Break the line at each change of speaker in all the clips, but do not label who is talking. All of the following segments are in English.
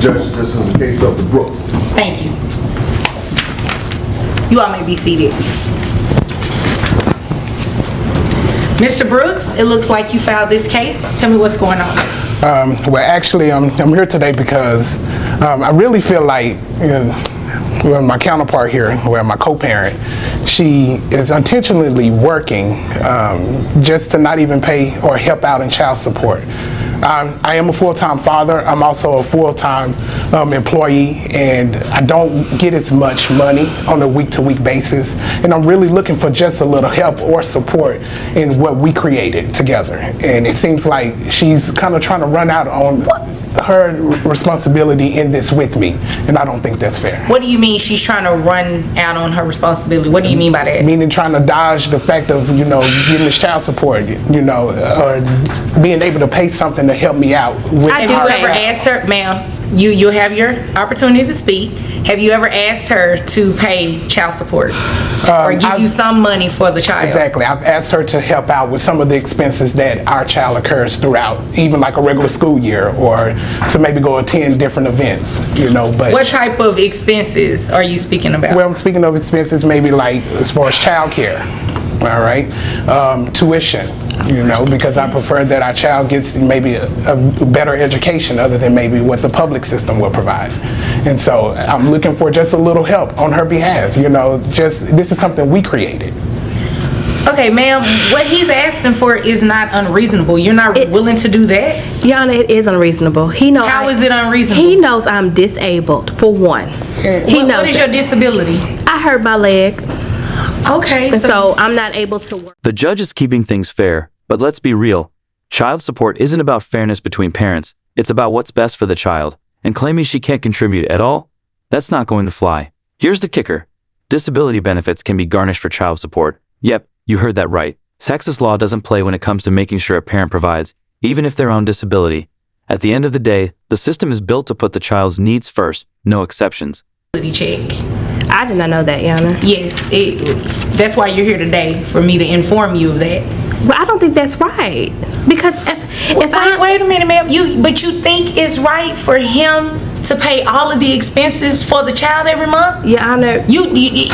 Judge, this is a case of the Brooks.
Thank you. You all may be seated. Mr. Brooks, it looks like you filed this case. Tell me what's going on.
Well, actually, I'm here today because I really feel like my counterpart here, my co-parent, she is intentionally working just to not even pay or help out in child support. I am a full-time father. I'm also a full-time employee, and I don't get as much money on a week-to-week basis. And I'm really looking for just a little help or support in what we created together. And it seems like she's kind of trying to run out on her responsibility in this with me, and I don't think that's fair.
What do you mean she's trying to run out on her responsibility? What do you mean by that?
Meaning trying to dodge the fact of, getting this child support, or being able to pay something to help me out. Have
you ever asked her, ma'am, you'll have your opportunity to speak. Have you ever asked her to pay child support or give you some money for the child? Exactly.
I've asked her to help out with some of the expenses that our child occurs throughout, even like a regular school year, or to maybe go attend different events, but.
What type of expenses are you speaking about?
Well, I'm speaking of expenses maybe like as far as child care. All right, tuition, because I prefer that our child gets maybe a better education other than maybe what the public system will provide. And so I'm looking for just a little help on her behalf, this is something we created.
Okay, ma'am, what he's asking for is not unreasonable. You're not willing to do that?
Yana, it is unreasonable.
How is it unreasonable?
He knows I'm disabled, for one.
What is your disability?
I hurt my leg.
Okay,
so I'm not able to work.
The judge is keeping things fair, but let's be real. Child support isn't about fairness between parents. It's about what's best for the child. And claiming she can't contribute at all? That's not going to fly. Here's the kicker. Disability benefits can be garnished for child support. Yep, you heard that right. Texas law doesn't play when it comes to making sure a parent provides, even if they're on disability. At the end of the day, the system is built to put the child's needs first, no exceptions.
Check.
I did not know that, Yana.
Yes, that's why you're here today, for me to inform you of that.
Well, I don't think that's right. Because
wait a minute, ma'am. But you think it's right for him to pay all of the expenses for the child every month?
Your Honor.
You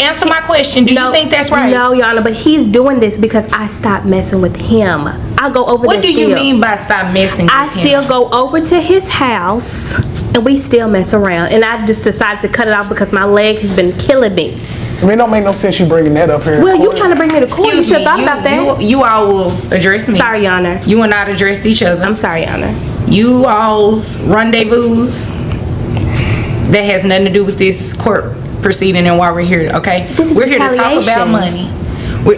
answer my question. Do you think that's right?
No, Your Honor, but he's doing this because I stopped messing with him. I go over
What do you mean by stop messing with him?
I still go over to his house and we still mess around. And I just decided to cut it off because my leg has been killing me.
I mean, it don't make no sense you bringing that up here.
Well, you trying to bring me to court. You should have thought about that.
You all will address me.
Sorry, Your Honor.
You will not address each other.
I'm sorry, Your Honor.
You all's rendezvous, that has nothing to do with this court proceeding and why we're here, okay? We're here to talk about money.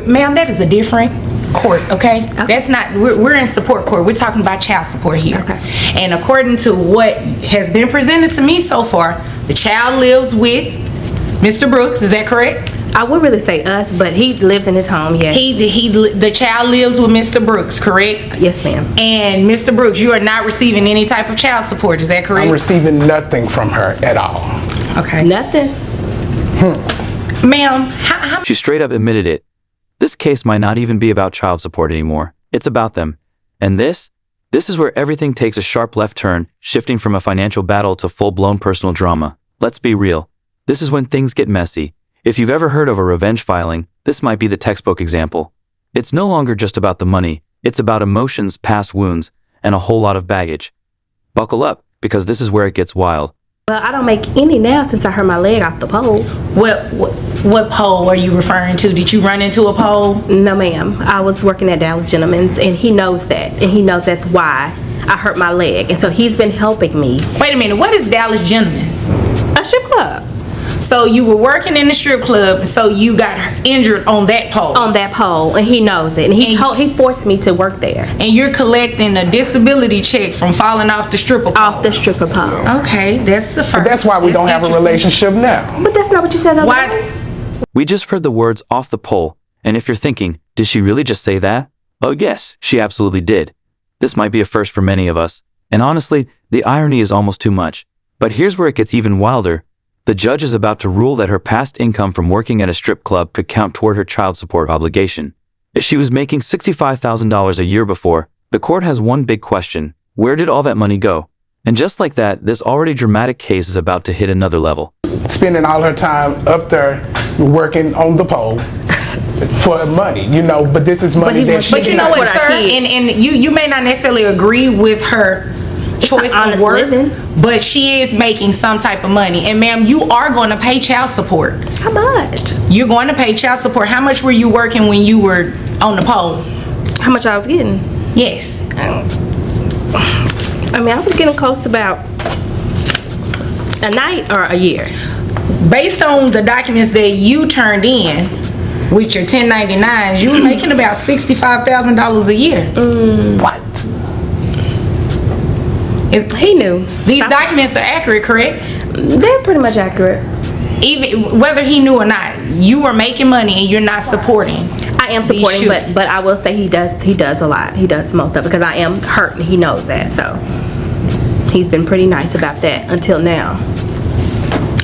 Ma'am, that is a different court, okay? That's not, we're in support court. We're talking about child support here.
Okay.
And according to what has been presented to me so far, the child lives with Mr. Brooks, is that correct?
I would really say us, but he lives in his home, yes.
The child lives with Mr. Brooks, correct?
Yes, ma'am. And
Mr. Brooks, you are not receiving any type of child support, is that correct?
I'm receiving nothing from her at all.
Okay.
Nothing?
Ma'am, how
She straight up admitted it. This case might not even be about child support anymore. It's about them. And this is where everything takes a sharp left turn, shifting from a financial battle to full-blown personal drama. Let's be real. This is when things get messy. If you've ever heard of a revenge filing, this might be the textbook example. It's no longer just about the money. It's about emotions, past wounds, and a whole lot of baggage. Buckle up, because this is where it gets wild.
Well, I don't make any now since I hurt my leg off the pole.
What pole are you referring to? Did you run into a pole?
No, ma'am. I was working at Dallas Gentleman's, and he knows that. And he knows that's why I hurt my leg. And so he's been helping me.
Wait a minute. What is Dallas Gentleman's?
A strip club.
So you were working in the strip club, so you got injured on that pole.
On that pole, and he knows it. And he forced me to work there.
And you're collecting a disability check from falling off the stripper pole.
Off the stripper pole.
Okay, that's the first.
But that's why we don't have a relationship now.
But that's not what you said the other day.
We just heard the words off the pole, and if you're thinking, did she really just say that? Oh yes, she absolutely did. This might be a first for many of us, and honestly, the irony is almost too much. But here's where it gets even wilder. The judge is about to rule that her past income from working at a strip club could count toward her child support obligation. If she was making $65,000 a year before, the court has one big question. Where did all that money go? And just like that, this already dramatic case is about to hit another level.
Spending all her time up there working on the pole for money, but this is money that she
But you know what,
Support our
sir?
kids.
And you may not necessarily agree with her choice
honest
of work,
living.
but she is making some type of money. And ma'am, you are going to pay child support.
How much?
You're going to pay child support. How much were you working when you were on the pole?
How much I was getting?
Yes.
I mean, I was getting close to about a night or a year.
Based on the documents that you turned in with your 1099s, you were making about $65,000 a year.
What?
He knew.
These documents are accurate, correct?
They're pretty much accurate.
Even whether he knew or not, you were making money and you're not supporting.
I am supporting,
should.
but I will say he does a lot. He does most of it because I am hurt and he knows that. So he's been pretty nice about that until now.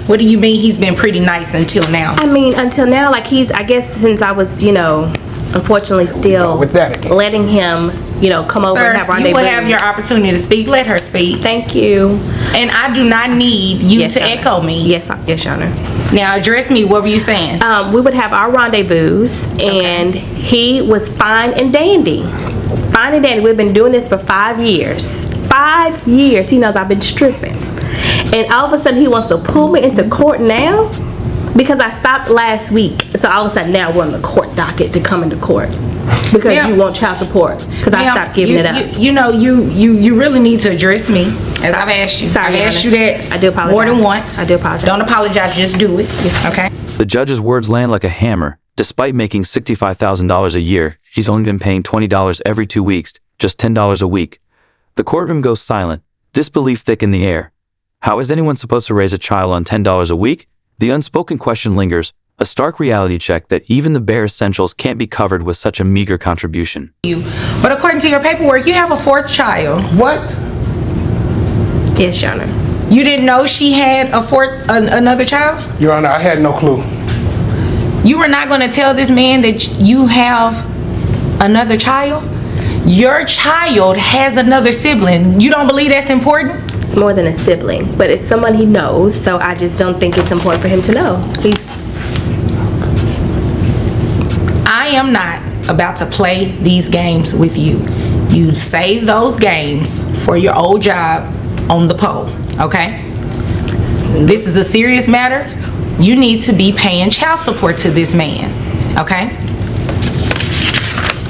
What do you mean he's been pretty nice until now?
I mean, until now, like I guess since I was, unfortunately still
With that again.
letting him, come over and have
Sir, you
rendezvous.
will have your opportunity to speak. Let her speak.
Thank you.
And I do not need you
Yes,
to
Your Honor.
echo me.
Yes, Your Honor.
Now address me. What were you saying?
We would have our rendezvous, and he was fine and dandy. Fine and dandy. We've been doing this for 5 years. 5 years. He knows I've been stripping. And all of a sudden, he wants to pull me into court now because I stopped last week. So all of a sudden, now we're on the court docket to come into court because
Ma'am.
you want child support because I
Ma'am,
stopped giving it up.
You really need to address me as I've asked you.
Sorry,
I've asked you
Your
that
Honor. I do apologize.
more than once.
I do apologize.
Don't apologize. Just do it. Okay.
The judge's words land like a hammer. Despite making $65,000 a year, she's only been paying $20 every 2 weeks, just $10 a week. The courtroom goes silent, disbelief thick in the air. How is anyone supposed to raise a child on $10 a week? The unspoken question lingers, a stark reality check that even the bare essentials can't be covered with such a meager contribution.
But according to your paperwork, you have a 4th child.
What?
Yes, Your Honor.
You didn't know she had another child?
Your Honor, I had no clue.
You were not going to tell this man that you have another child? Your child has another sibling. You don't believe that's important?
It's more than a sibling, but it's someone he knows, so I just don't think it's important for him to know.
I am not about to play these games with you. You save those games for your old job on the pole, okay? This is a serious matter. You need to be paying child support to this man, okay?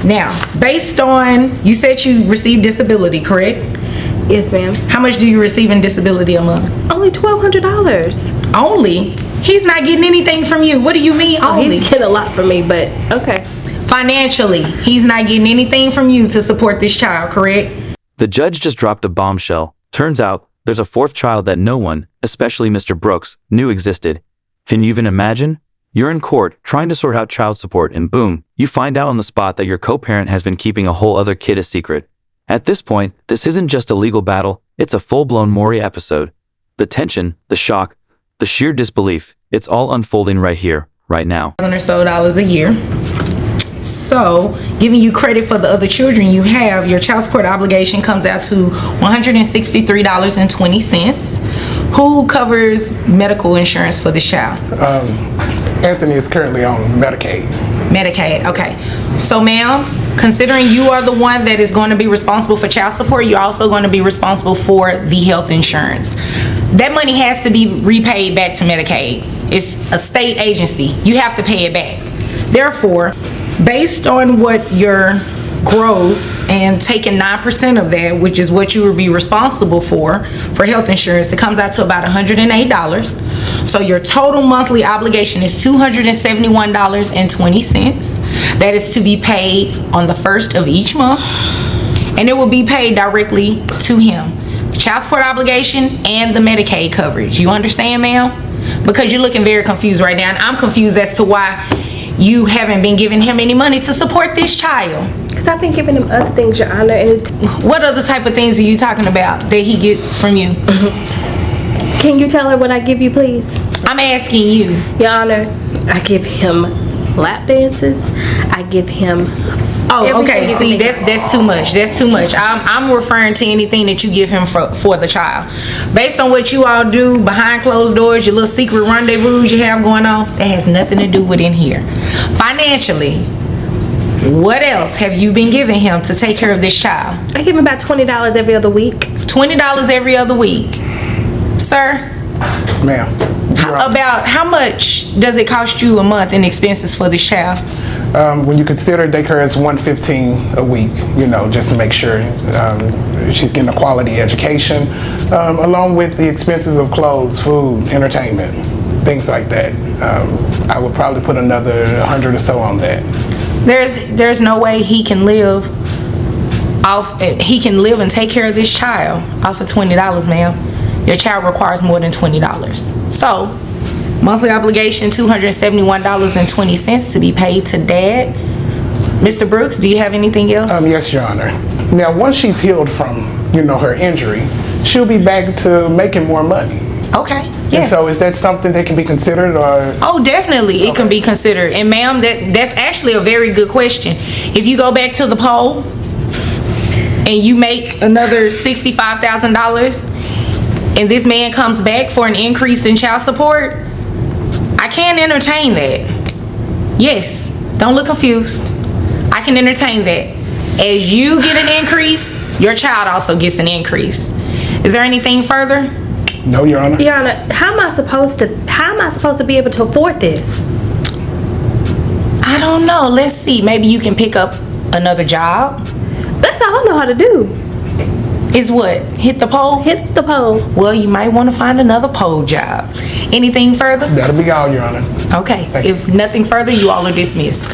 Now, based on, you said you received disability, correct?
Yes, ma'am.
How much do you receive in disability a month?
Only $1,200.
Only? He's not getting anything from you. What do you mean only?
He's getting a lot from me, but okay.
Financially, he's not getting anything from you to support this child, correct?
The judge just dropped a bombshell. Turns out, there's a 4th child that no one, especially Mr. Brooks, knew existed. Can you even imagine? You're in court trying to sort out child support and boom, you find out on the spot that your co-parent has been keeping a whole other kid a secret. At this point, this isn't just a legal battle, it's a full-blown Maury episode. The tension, the shock, the sheer disbelief, it's all unfolding right here, right now.
Or so dollars a year. So, giving you credit for the other children you have, your child support obligation comes out to $163.20. Who covers medical insurance for the child?
Anthony is currently on Medicaid.
Medicaid, okay. So ma'am, considering you are the one that is going to be responsible for child support, you're also going to be responsible for the health insurance. That money has to be repaid back to Medicaid. It's a state agency. You have to pay it back. Therefore, based on what your gross and taking 9% of that, which is what you would be responsible for health insurance, it comes out to about $108. So your total monthly obligation is $271.20. That is to be paid on the 1st of each month, and it will be paid directly to him. Child support obligation and the Medicaid coverage. You understand, ma'am? Because you're looking very confused right now, and I'm confused as to why you haven't been giving him any money to support this child.
Because I've been giving him other things, Your Honor. And
What other type of things are you talking about that he gets from you?
can you tell her what I give you, please?
I'm asking you.
Your Honor, I give him lap dances. I give him
Oh,
Everything
okay.
is
See,
in there.
that's too much. That's too much. I'm referring to anything that you give him for the child. Based on what you all do behind closed doors, your little secret rendezvous you have going on, that has nothing to do with in here. Financially, what else have you been giving him to take care of this child?
I give him about $20 every other week.
$20 every other week. Sir,
Ma'am.
about how much does it cost you a month in expenses for this child?
When you consider daycare as $115 a week, just to make sure she's getting a quality education, along with the expenses of clothes, food, entertainment, things like that. I would probably put another 100 or so on that.
There's no way he can live and take care of this child off of $20, ma'am. Your child requires more than $20. So, monthly obligation $271.20 to be paid to dad. Mr. Brooks, do you have anything else?
Yes, Your Honor. Now, once she's healed from, her injury, she'll be back to making more money.
Okay. Yeah.
And so is that something that can be considered, or?
Oh, definitely, it can be considered. And ma'am, that's actually a very good question. If you go back to the poll and you make another $65,000 and this man comes back for an increase in child support, I can entertain that. Yes, don't look confused. I can entertain that. As you get an increase, your child also gets an increase. Is there anything further?
No, Your Honor.
Your Honor, how am I supposed to be able to afford this?
I don't know. Let's see. Maybe you can pick up another job.
That's all I know how to do.
Is what? Hit the pole?
Hit the pole.
Well, you might want to find another pole job. Anything further?
That'll be all, Your Honor.
Okay.
Thank you.
If nothing further, you all are dismissed.